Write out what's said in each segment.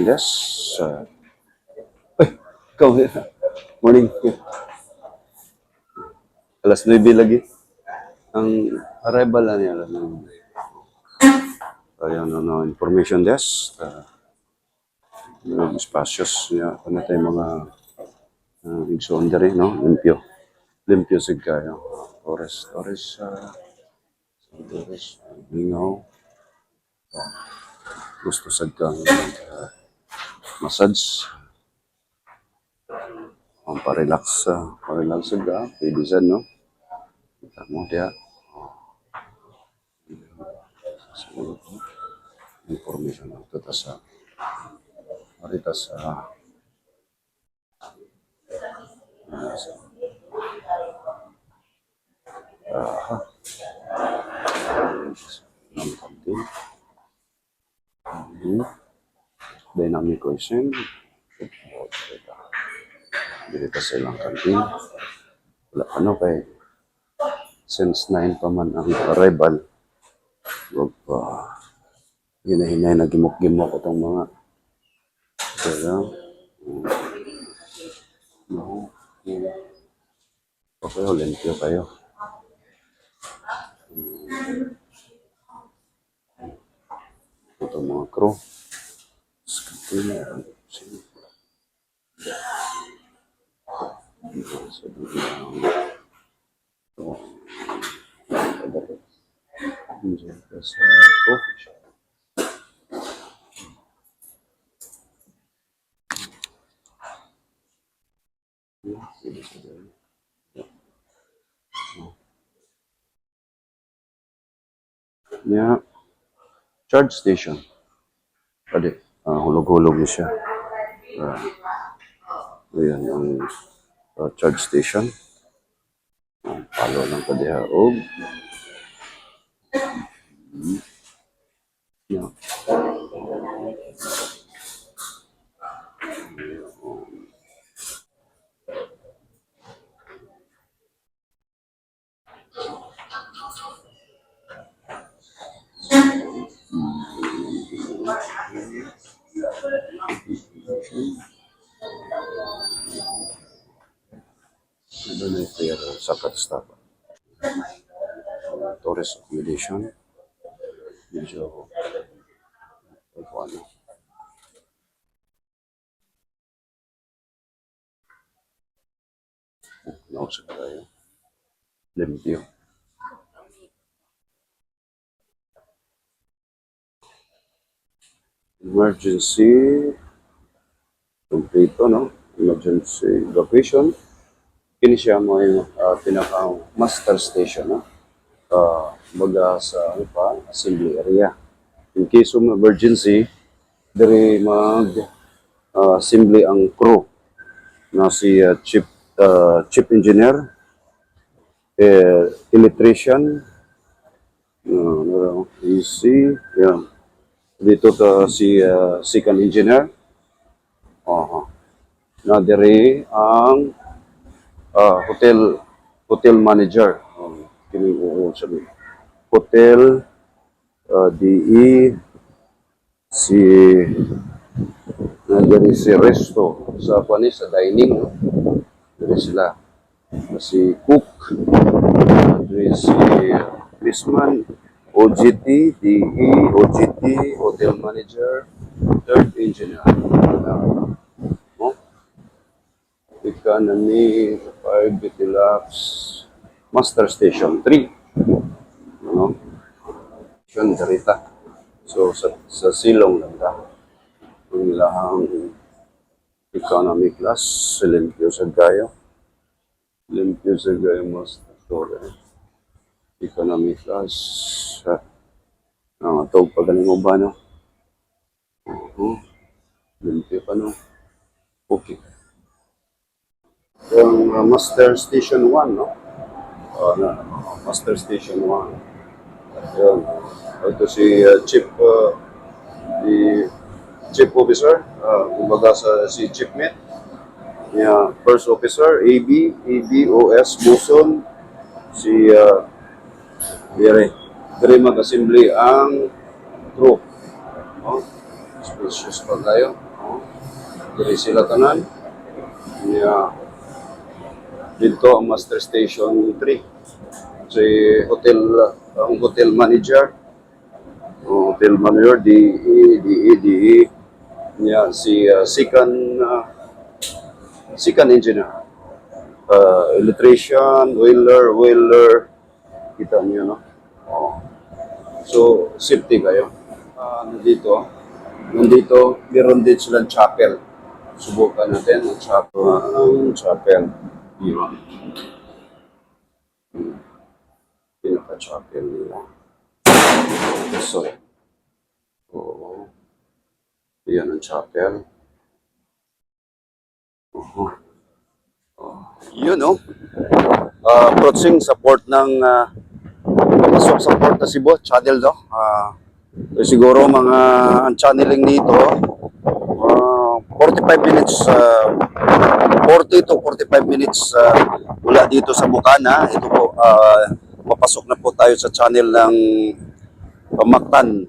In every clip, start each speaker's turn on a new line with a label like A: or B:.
A: Yes. Ay, ikaw. Morning. Alas 9 lagi. Ang arrival na niya. Alas 9. Ayan, information desk. Espacios niya. Ano tayo mga exondary, no? Limpyo. Limpyo sig kayo. Torres, Lingaw. Gusto sa kang massage. Parelax sa ka. Pwede sa, no? Kita mo, diya. Information ng ito sa marita sa ng kantin. Dynamic question. Dito sa ilang kantin. Wala ano kay since 9 pa man ang arrival. Huwag pa hinahinay na gimok-gimok itong mga kaya okay, limpyo kayo. Ito mga crew. Sa coffee shop. Yeah. Charge station. Pwede. Hulog-hulog niya siya. Ayan ang charge station. Palo lang pa diha. Yeah. Ito na yung prayer sa katastapa. Torres accommodation. Medyo ano. Nausap tayo. Limpyo. Emergency. Complete, no? Emergency evacuation. Kini siya mo yung pinaka-master station, no? Baga sa assembly area. In case of emergency, diri mag-assembly ang crew na si chief engineer, electrician, EC, yeah. Dito si second engineer, na diri ang hotel manager, kini sabi hotel DE si diri si resto sa sa dining, no? Diri sila si cook, diri si Bisman, OGT, DE, OGT, hotel manager, third engineer. Economy, 5, Deluxe, Master Station 3. Ano? Station darita. So, sa silong lang ta. Ang ilahang economy class, limpyo sa gayo. Limpyo sa gayo, Master Store. Economy class. Tawag pa galing mo ba, no? Limpyo pa, no? Okay. Yung Master Station 1, no? Master Station 1. Yun. Ito si the Chief Officer, kumbaga si Chief Mate. Yeah, First Officer, ABOS, Buson, si Dire mag-assembly ang troop. Oh, spacious pa tayo. Oh, dire sila tanan. Yeah. Dito ang Master Station 3. Si ang hotel manager. Hotel manager, DE. Yeah, si second engineer. Electrician, welder. Kita niyo, no? Oh. So, safety kayo. Nandito, meron din silang chapel. Subukan natin ang chapel. Yun. Pinaka-chapel nila. So, oo. Yan ang chapel. Yun, no? Approaching support ng papasok support na Cebu channel, no? Siguro mga ang channeling nito 45 minutes 40 to 45 minutes mula dito sa Bukana. Ito po papasok na po tayo sa channel ng Pamaktan.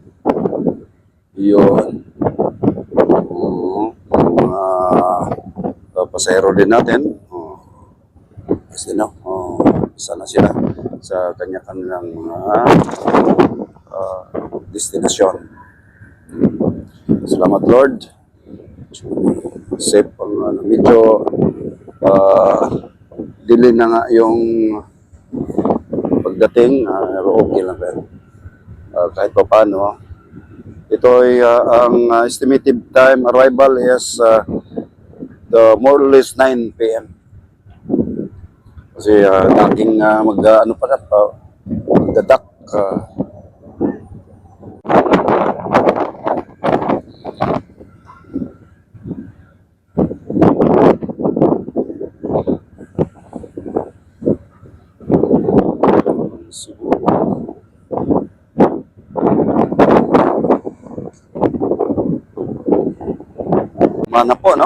A: Yun. Pasahero din natin. Kasi no, isa na sila sa kanya-kanilang destinasyon. Salamat Lord. Safe ang medyo delay na nga yung pagdating, pero okay lang pero kahit pa paano. Ito ay ang estimated time arrival is the more or less 9 p.m. Kasi dating magdadak mana po, no?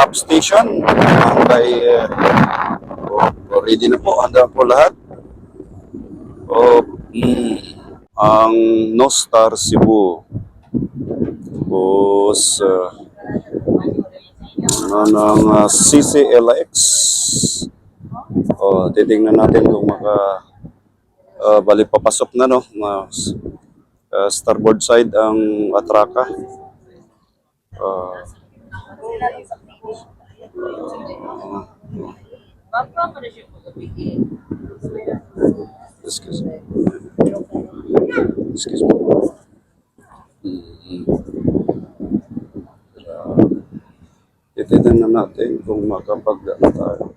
A: Up station kay ready na po, handa po lahat. Ang No Star Cebu tapos ng CCLX. Titingnan natin kung bali papasok na, no? Starboard side ang atraka. Excuse me. Excuse me. Titignan natin kung makapag-ano tayo.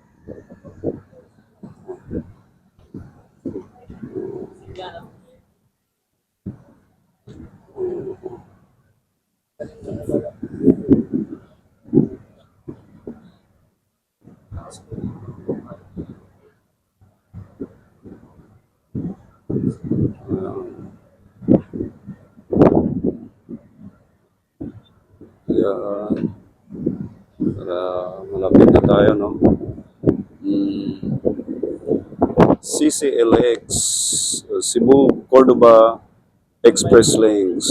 A: Para malapit na tayo, no? CCLX Cebu Cordoba Express Lanes.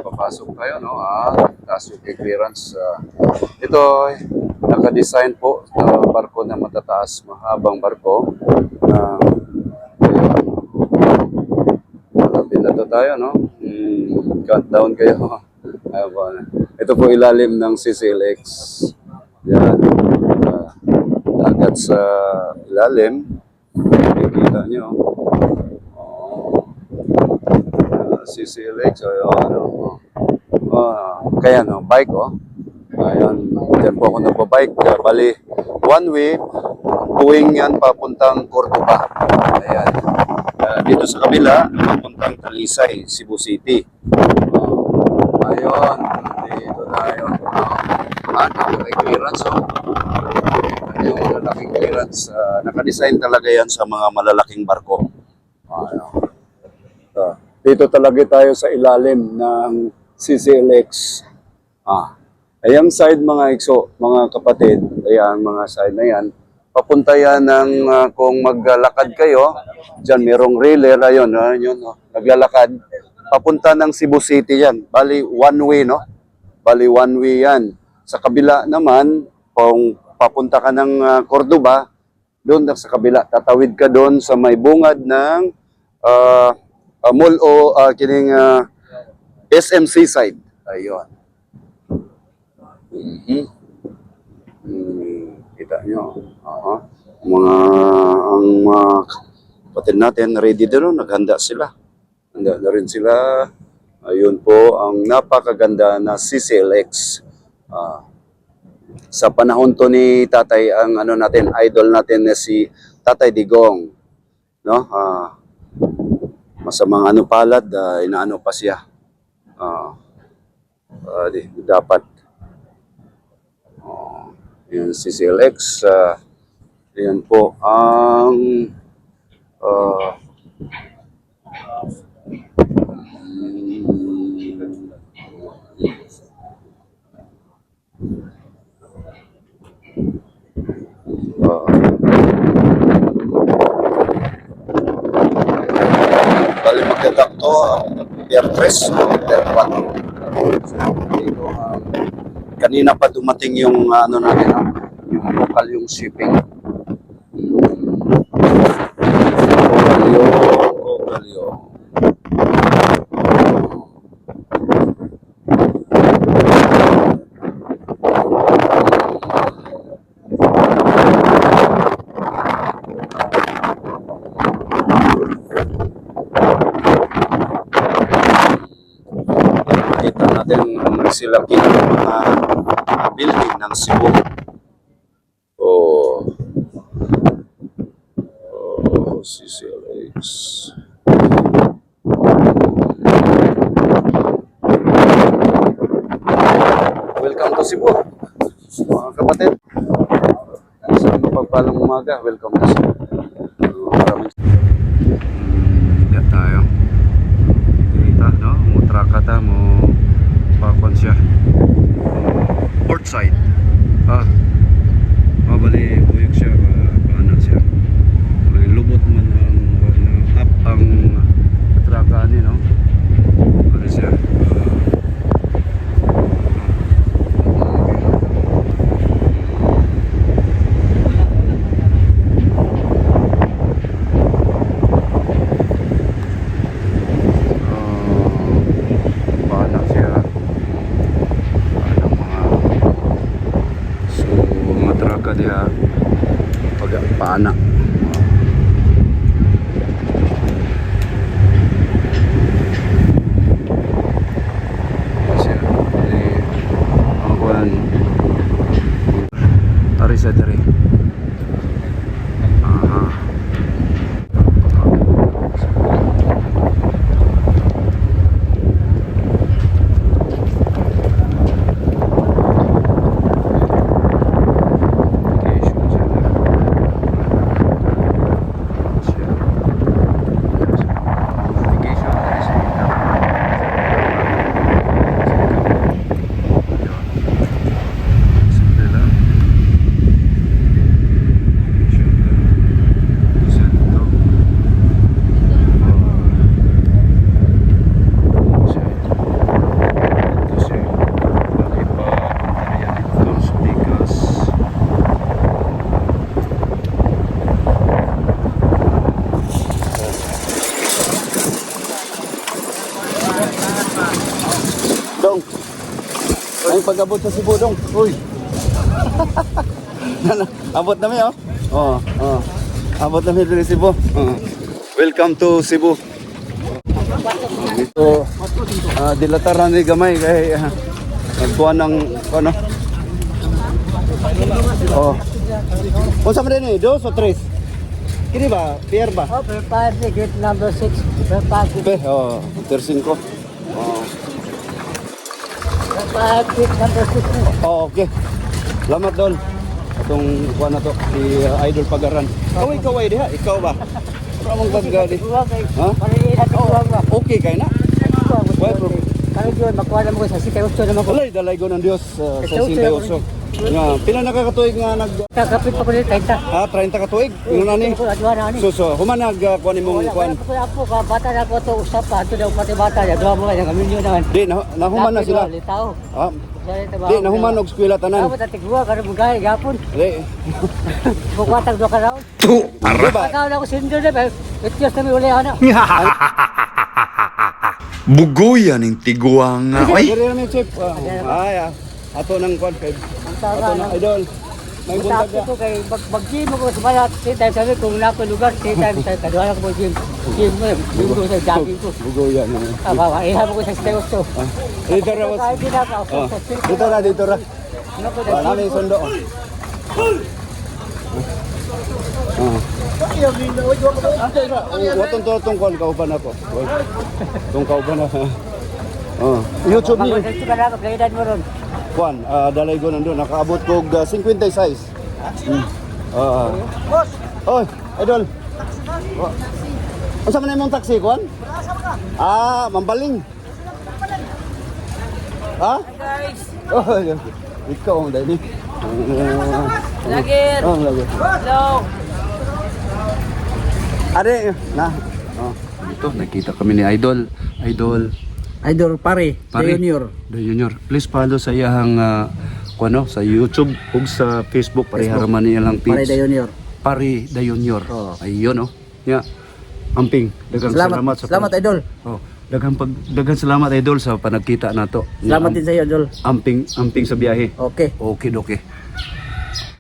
A: Papasok tayo, no? Taas yung clearance. Ito, naka-design po na barko na matataas, mahabang barko. Malapit na to tayo, no? Countdown kayo. Ito po ilalim ng CCLX. Yan. Dagat sa ilalim. Nakikita nyo. CCLX. Kaya no, bike, Ayan. Diyan po ako nagpa-bike. Bali, one way, going yan papuntang Cordoba. Ayan. Dito sa kabila, papuntang Talisay, Cebu City. Ayun, dito tayo. Dito may clearance, yung malalaking clearance. Nakadesign talaga yan sa mga malalaking barko. Dito talaga tayo sa ilalim ng CCLX. Ayan side mga IXO, mga kapatid, ayan mga side na yan. Papunta yan ng kung maglalakad kayo, dyan merong railer, ayun, naglalakad. Papunta ng Cebu City yan. Bali, one way, no? Bali, one way yan. Sa kabila naman, kung papunta ka ng Cordoba, doon sa kabila, tatawid ka doon sa may bungad ng mall o kining SMC side. Ayun. Kita nyo. Ang mga kapatid natin, ready din ron, naghanda sila. Handa na rin sila. Ayun po, ang napakaganda na CCLX. Sa panahon to ni Tatay, ang ano natin, idol natin na si Tatay Digong. No? Masamang ano palad, inaano pa siya. Dapat. Yan, CCLX. Yan po ang bali magdadak to Pier 3 o Pier 4. Dito, kanina pa dumating yung ano natin, yung local yung shipping. Ogalyo. Kita natin ang silaki ng mga building ng Cebu. CCLX. Welcome to Cebu, mga kapatid. Sa mapagpalang umaga, welcome to Cebu. Lihat tayo. Dito, no? Mutraka mo pakon siya. Port side. Bali, buyog siya. Paano siya. Lubot man ang up ang traka ni, no? Bali siya. Dia pagak paana. Siya di ang kuan ari sa diri. Dong. Ay pag-abot sa Cebu dong. Uy. Abot na mi oh. Abot na mi sa Cebu. Welcome to Cebu. Dito dilataran ni gamay kay nagkuha ng ano. Kung sa din eh, 2 o 3? Kini ba? Pier ba?
B: Oh, per 5, gate number 6. Per 5,
A: Pe, oh, Pier 5. Oh.
B: per 5, gate number 6.
A: Oh, okay. Salamat Dol. Atong kuha na to, si Idol Pagaran. Kaway diha, ikaw ba? Ramong baggali. Ha?
B: Pariilan ko ba?
A: Okay kay na? Why bro?
B: Kaya yun, makuha naman ko sa 68 naman ko.
A: Walay dalay ko ng Dios sa 68. Nga, pila nakakatuig nga nag
B: Kakapit pa ko nila 30.
A: 30 katuig. Ingon na ni.
B: Ko adwa na ni.
A: So human kuha nimong kuan.
B: Wala ko ka bata na ko to usap pa ato daw pati bata ya duha mo kay kamilyo naman.
A: Di nahuman na sila.
B: Litaw.
A: Ah, di nahuman og eskwela tanan.
B: Ako ta tigwa karo mugay gapon.
A: Di.
B: Bukwatag do ka raw.
A: Diba?
B: Ikaw na ko sindo na ba. Itios na mi uli ana.
C: Bugoyan ng tiguang nga. Ay,
A: Diri na mi chip. Ay, ato nang kuan kay ato nang Idol. May buntag
B: Tapos ko kay mag-gym ako sa bayat. Time sabi kung na ko lugar, time sa kadwa ko gym. Gym mo, gym ko sa jogging ko.
A: Bugoyan.
B: Aba, iha mo ko sa stereoso.
A: Dito ra was.
B: Kahit na ka
A: Oh, dito ra, dito ra. Wala may sundo. Watong to tong kon kauban ako. Tong kauban na. Oh, YouTube ni
B: Mag-gym ka na ako, kailan mo ron.
A: Juan, dalay ko nandun nakaabot ko 56. Boss. Oy, Idol. Unsa man imong taxi Juan? Mambaling. Ha?
B: Guys,
A: Oh, ikaw ang dali.
B: lagir.
A: Oh, lagi.
B: Hello.
A: Are, na. Oh, dito nakita kami ni Idol.
B: Idol pare,
A: Pare. The Junior. Please follow sa iyang kuno sa YouTube ug sa Facebook parehara man niya lang page.
B: Junior.
A: Pare The Junior.
B: Oo.
A: Ayun oh. Ya. Amping, daghang salamat sa
B: Idol.
A: Oh, daghang salamat Idol sa panagkita nato.
B: Salamat din sa iyo, Idol.
A: Amping sa biyahe.
B: Okay.
A: Okay.